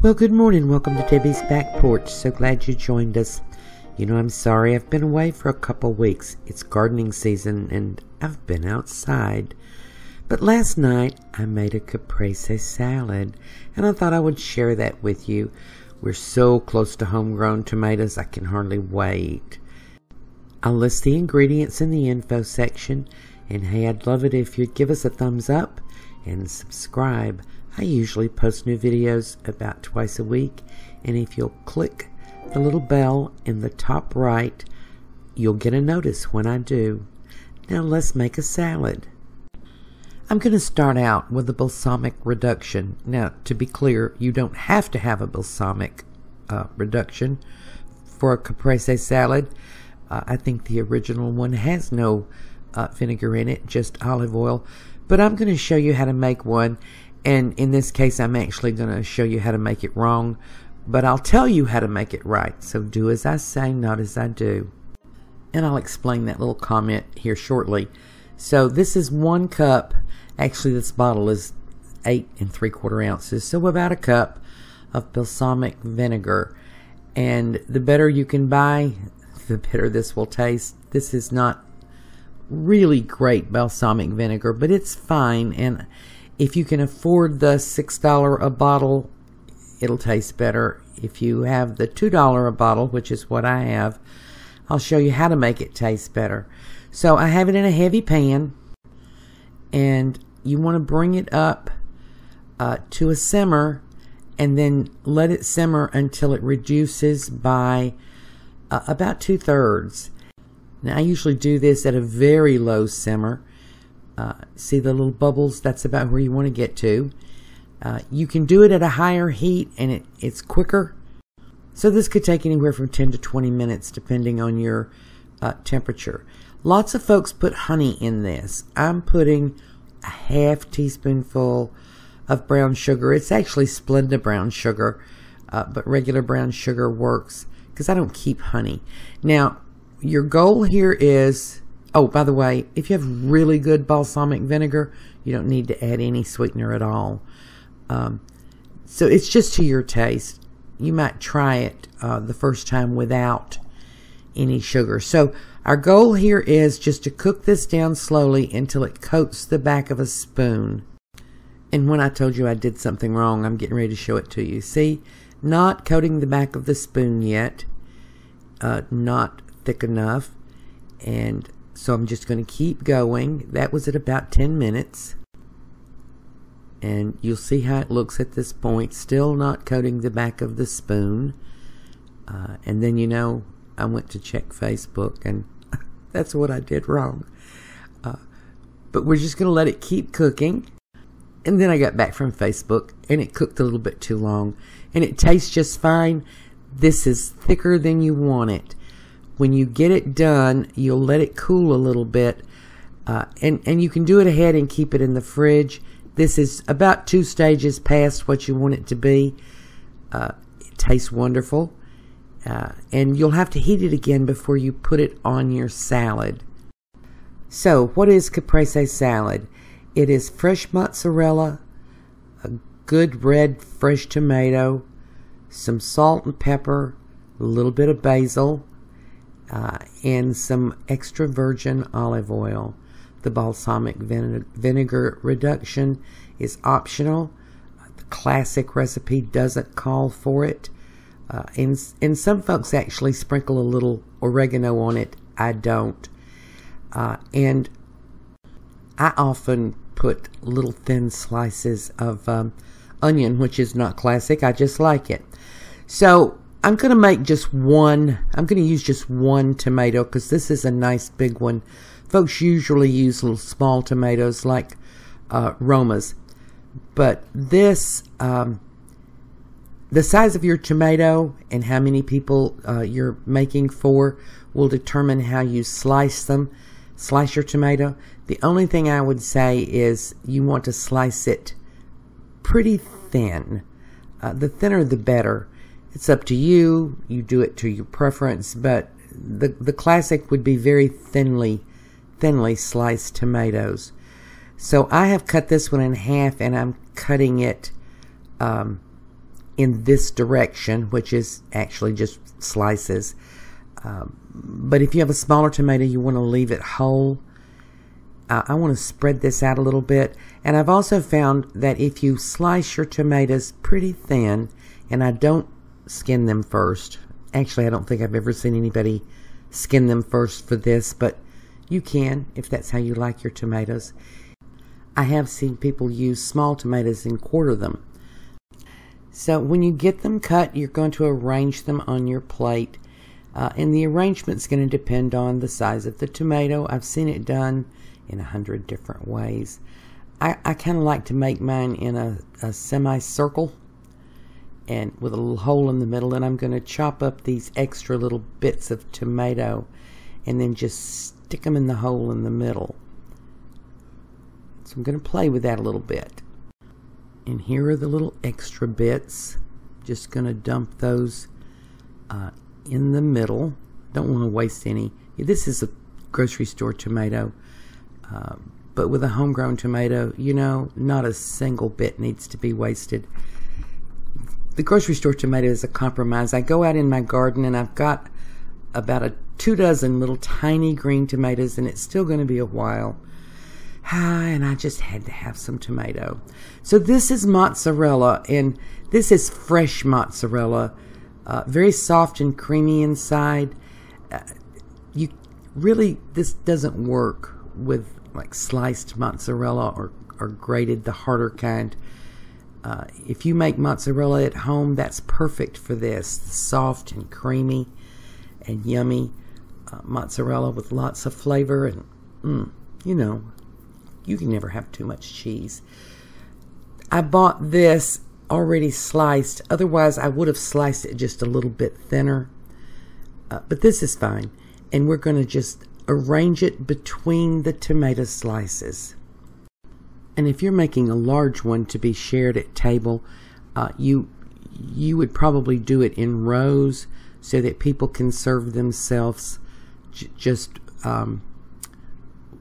Well, good morning. Welcome to Debbie's Back Porch. So glad you joined us. You know, I'm sorry I've been away for a couple weeks. It's gardening season and I've been outside. But last night I made a caprese salad and I thought I would share that with you. We're so close to homegrown tomatoes, I can hardly wait. I'll list the ingredients in the info section. And hey, I'd love it if you'd give us a thumbs up and subscribe. I usually post new videos about twice a week, and if you'll click the little bell in the top right, you'll get a notice when I do. Now let's make a salad. I'm going to start out with the Balsamic Reduction. Now, to be clear, you don't have to have a Balsamic Reduction for a caprese salad. I think the original one has no vinegar in it, just olive oil. But I'm going to show you how to make one. And in this case, I'm actually going to show you how to make it wrong, but I'll tell you how to make it right. So do as I say, not as I do. And I'll explain that little comment here shortly. So this is 1 cup. Actually, this bottle is 8 3/4 ounces. So about a cup of balsamic vinegar. And the better you can buy, the better this will taste. This is not really great balsamic vinegar, but it's fine. And if you can afford the $6 a bottle, it'll taste better. If you have the $2 a bottle, which is what I have, I'll show you how to make it taste better. So I have it in a heavy pan, and you want to bring it up to a simmer, and then let it simmer until it reduces by about 2/3. Now I usually do this at a very low simmer. See the little bubbles? That's about where you want to get to. You can do it at a higher heat and it's quicker. So this could take anywhere from 10 to 20 minutes depending on your temperature. Lots of folks put honey in this. I'm putting a half teaspoonful of brown sugar. It's actually Splenda brown sugar, but regular brown sugar works because I don't keep honey. Now, your goal here is... Oh, by the way, if you have really good balsamic vinegar, you don't need to add any sweetener at all. So it's just to your taste. You might try it the first time without any sugar. So our goal here is just to cook this down slowly until it coats the back of a spoon. And when I told you I did something wrong, I'm getting ready to show it to you. See, not coating the back of the spoon yet. Not thick enough. And so I'm just going to keep going. That was at about 10 minutes. And you'll see how it looks at this point. Still not coating the back of the spoon. And then, you know, I went to check Facebook and that's what I did wrong. But we're just going to let it keep cooking. And then I got back from Facebook and it cooked a little bit too long. And it tastes just fine. This is thicker than you want it. When you get it done, you'll let it cool a little bit, and you can do it ahead and keep it in the fridge. This is about 2 stages past what you want it to be. It tastes wonderful, and you'll have to heat it again before you put it on your salad. So, what is caprese salad? It is fresh mozzarella, a good red fresh tomato, some salt and pepper, a little bit of basil, and some extra virgin olive oil. The balsamic vinegar reduction is optional. The classic recipe doesn't call for it. And some folks actually sprinkle a little oregano on it. I don't. And I often put little thin slices of onion, which is not classic. I just like it. So I'm going to make just one. I'm going to use just 1 tomato because this is a nice big one. Folks usually use little small tomatoes like Romas. But this, the size of your tomato and how many people you're making for will determine how you slice them. Slice your tomato. The only thing I would say is you want to slice it pretty thin. The thinner the better. It's up to you. You do it to your preference, but the classic would be very thinly sliced tomatoes. So I have cut this one in half, and I'm cutting it in this direction, which is actually just slices. But if you have a smaller tomato, you want to leave it whole. I want to spread this out a little bit. And I've also found that if you slice your tomatoes pretty thin, and I don't skin them first. Actually, I don't think I've ever seen anybody skin them first for this, but you can if that's how you like your tomatoes. I have seen people use small tomatoes and quarter them. So when you get them cut, you're going to arrange them on your plate. And the arrangement's going to depend on the size of the tomato. I've seen it done in 100 different ways. I kind of like to make mine in a semicircle and with a little hole in the middle, and I'm going to chop up these extra little bits of tomato and then just stick them in the hole in the middle. So I'm going to play with that a little bit. And here are the little extra bits. Just going to dump those in the middle. Don't want to waste any. This is a grocery store tomato, but with a homegrown tomato, you know, not a single bit needs to be wasted. The grocery store tomato is a compromise. I go out in my garden and I've got about 2 dozen little tiny green tomatoes, and it's still going to be a while. And I just had to have some tomato. So this is mozzarella, and this is fresh mozzarella. Very soft and creamy inside. This doesn't work with like sliced mozzarella or grated, the harder kind. If you make mozzarella at home, that's perfect for this. Soft and creamy and yummy mozzarella with lots of flavor, and you know, you can never have too much cheese. I bought this already sliced. Otherwise, I would have sliced it just a little bit thinner. But this is fine. And we're going to just arrange it between the tomato slices. And if you're making a large one to be shared at table, you would probably do it in rows so that people can serve themselves just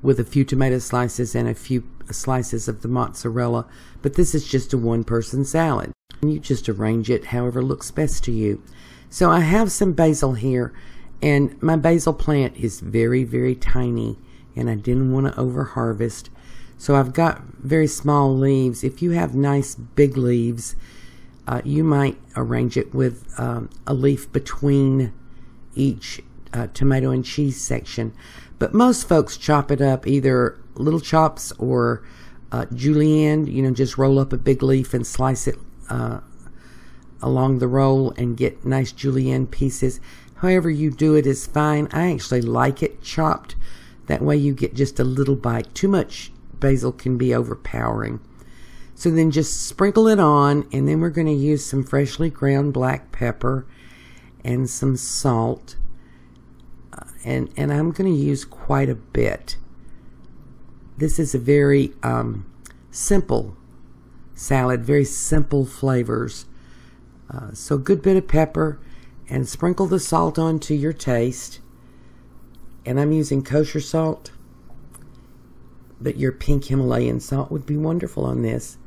with a few tomato slices and a few slices of the mozzarella. But this is just a one-person salad. And you just arrange it however looks best to you. So I have some basil here, and my basil plant is very, very tiny, and I didn't want to over-harvest. So I've got very small leaves. If you have nice big leaves, you might arrange it with a leaf between each tomato and cheese section. But most folks chop it up, either little chops or julienne. You know, just roll up a big leaf and slice it along the roll and get nice julienne pieces. However you do it is fine. I actually like it chopped. That way you get just a little bite. Too much basil can be overpowering. So then just sprinkle it on, and then we're going to use some freshly ground black pepper and some salt. And I'm going to use quite a bit. This is a very simple salad, very simple flavors. So a good bit of pepper, and sprinkle the salt on to your taste. And I'm using kosher salt, but your pink Himalayan salt would be wonderful on this.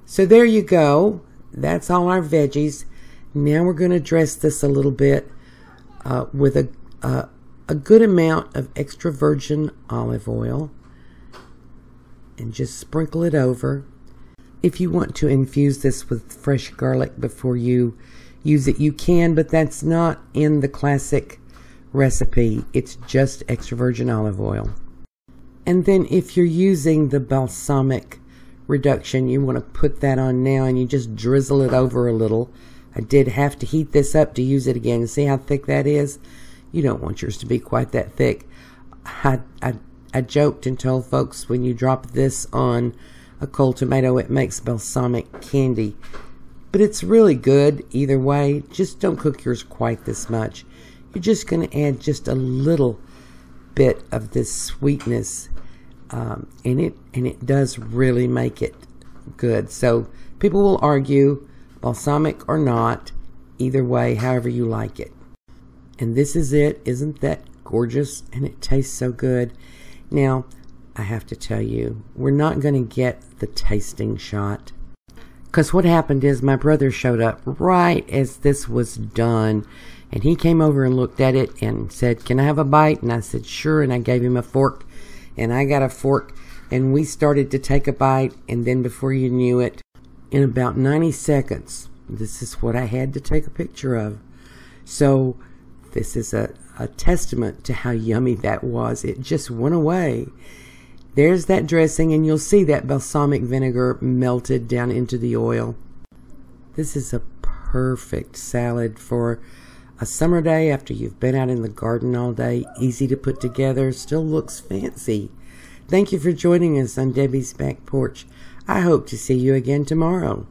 So there you go. That's all our veggies. Now we're going to dress this a little bit with a good amount of extra virgin olive oil, and just sprinkle it over. If you want to infuse this with fresh garlic before you use it, you can, but that's not in the classic recipe. It's just extra virgin olive oil. And then if you're using the Balsamic Reduction, you want to put that on now, and you just drizzle it over a little. I did have to heat this up to use it again. See how thick that is? You don't want yours to be quite that thick. I joked and told folks, when you drop this on a cold tomato, it makes balsamic candy. But it's really good either way. Just don't cook yours quite this much. You're just going to add just a little bit of this sweetness, and it does really make it good. So people will argue, balsamic or not, either way, however you like it. And this is it. Isn't that gorgeous? And it tastes so good. Now, I have to tell you, we're not going to get the tasting shot. Because what happened is my brother showed up right as this was done. And he came over and looked at it and said, "Can I have a bite?" And I said, "Sure." And I gave him a fork. And I got a fork. And we started to take a bite. And then before you knew it, in about 90 seconds, this is what I had to take a picture of. So this is a testament to how yummy that was. It just went away. There's that dressing, and you'll see that balsamic vinegar melted down into the oil. This is a perfect salad for a summer day after you've been out in the garden all day. Easy to put together, still looks fancy. Thank you for joining us on Debbie's Back Porch. I hope to see you again tomorrow.